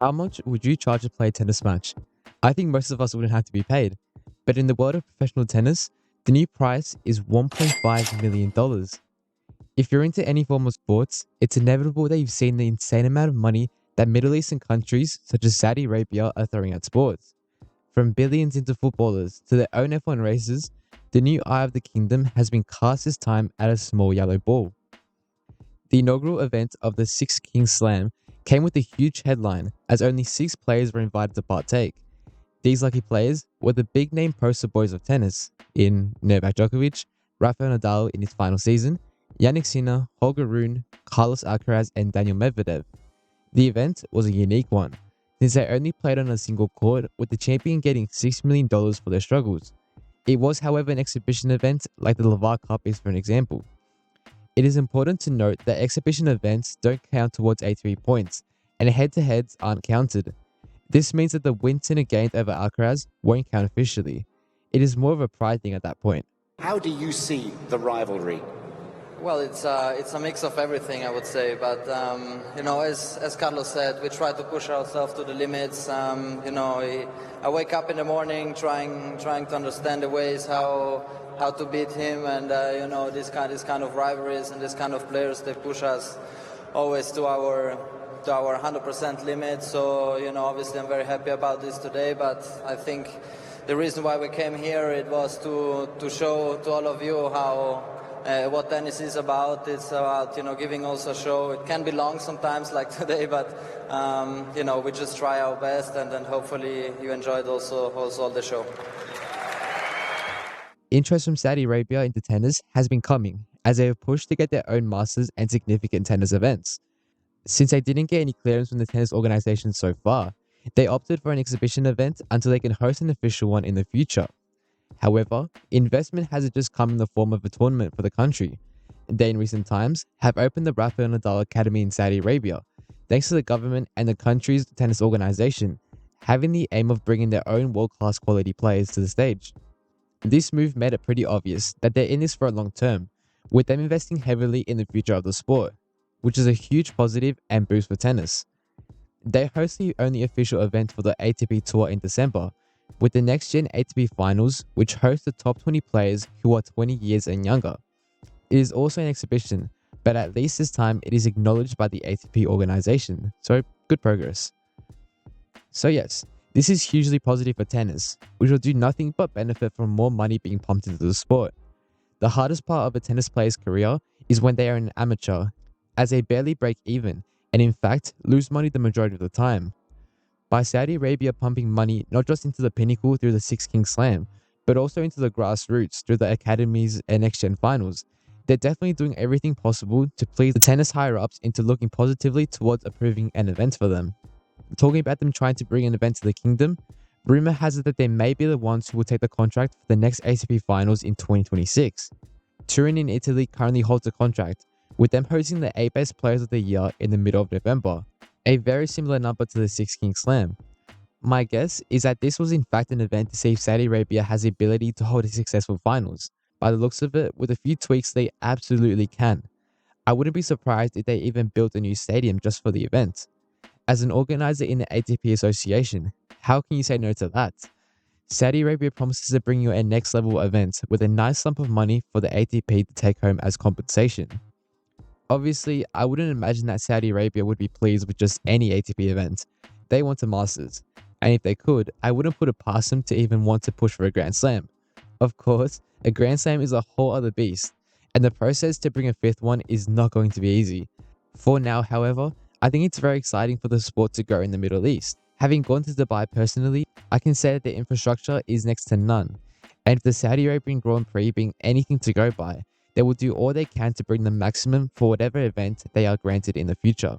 How much would you charge to play a tennis match? I think most of us wouldn't have to be paid. But in the world of professional tennis, the new price is $1.5 million. dollars. If you're into any form of sports, it's inevitable that you've seen the insane amount of money that Middle Eastern countries such as Saudi Arabia are throwing at sports. From billions into footballers to their own F1 races, the new Eye of the Kingdom has been cast this time at a small yellow ball. The inaugural event of the Six Kings Slam came with a huge headline as only 6 players were invited to partake. These lucky players were the big name poster boys of tennis in Novak Djokovic, Rafael Nadal in his final season, Yannick Sinner, Holger Rune, Carlos Alcaraz, and Daniel Medvedev. The event was a unique one, since they only played on a single court, with the champion getting $6 million dollars for their struggles. It was, however, an exhibition event like the Lavar Cup is for an example. It is important to note that exhibition events don't count towards ATP points, and head-to-heads aren't counted. This means that the win Sinner gained over Alcaraz won't count officially. It is more of a pride thing at that point. How do you see the rivalry? Well, it's a mix of everything, I would say. But as Carlos said, we try to push ourselves to the limits. I wake up in the morning trying to understand the ways how to beat him, and this kind of rivalries and this kind of players, they push us always to our 100% limit. So obviously I'm very happy about this today. But I think the reason why we came here, it was to show to all of you how. What tennis is about. It's about giving also a show. It can be long sometimes like today, but we just try our best, and then hopefully you enjoyed also the show. Interest from Saudi Arabia into tennis has been coming as they have pushed to get their own masters and significant tennis events. Since they didn't get any clearance from the tennis organization so far, they opted for an exhibition event until they can host an official one in the future. However, investment hasn't just come in the form of a tournament for the country. They, in recent times, have opened the Rafael Nadal Academy in Saudi Arabia, thanks to the government and the country's tennis organization, having the aim of bringing their own world-class quality players to the stage. This move made it pretty obvious that they're in this for a long term, with them investing heavily in the future of the sport, which is a huge positive and boost for tennis. They host the only official event for the ATP Tour in December, with the Next Gen ATP Finals, which hosts the top 20 players who are 20 years and younger. It is also an exhibition, but at least this time it is acknowledged by the ATP organization, so good progress. So yes, this is hugely positive for tennis, which will do nothing but benefit from more money being pumped into the sport. The hardest part of a tennis player's career is when they are an amateur, as they barely break even, and in fact lose money the majority of the time. By Saudi Arabia pumping money not just into the pinnacle through the Six Kings Slam, but also into the grassroots through the academies and Next Gen finals, they're definitely doing everything possible to please the tennis higher-ups into looking positively towards approving an event for them. Talking about them trying to bring an event to the kingdom, rumor has it that they may be the ones who will take the contract for the next ATP finals in 2026. Turin in Italy currently holds the contract, with them hosting the 8 best players of the year in the middle of November, a very similar number to the Six Kings Slam. My guess is that this was in fact an event to see if Saudi Arabia has the ability to hold a successful finals. By the looks of it, with a few tweaks they absolutely can. I wouldn't be surprised if they even built a new stadium just for the event. As an organizer in the ATP Association, how can you say no to that? Saudi Arabia promises to bring you a next level event with a nice lump of money for the ATP to take home as compensation. Obviously, I wouldn't imagine that Saudi Arabia would be pleased with just any ATP event. They want a Masters, and if they could, I wouldn't put it past them to even want to push for a Grand Slam. Of course, a Grand Slam is a whole other beast, and the process to bring a 5th one is not going to be easy. For now, however, I think it's very exciting for the sport to grow in the Middle East. Having gone to Dubai personally, I can say that the infrastructure is next to none, and if the Saudi Arabian Grand Prix being anything to go by, they will do all they can to bring the maximum for whatever event they are granted in the future.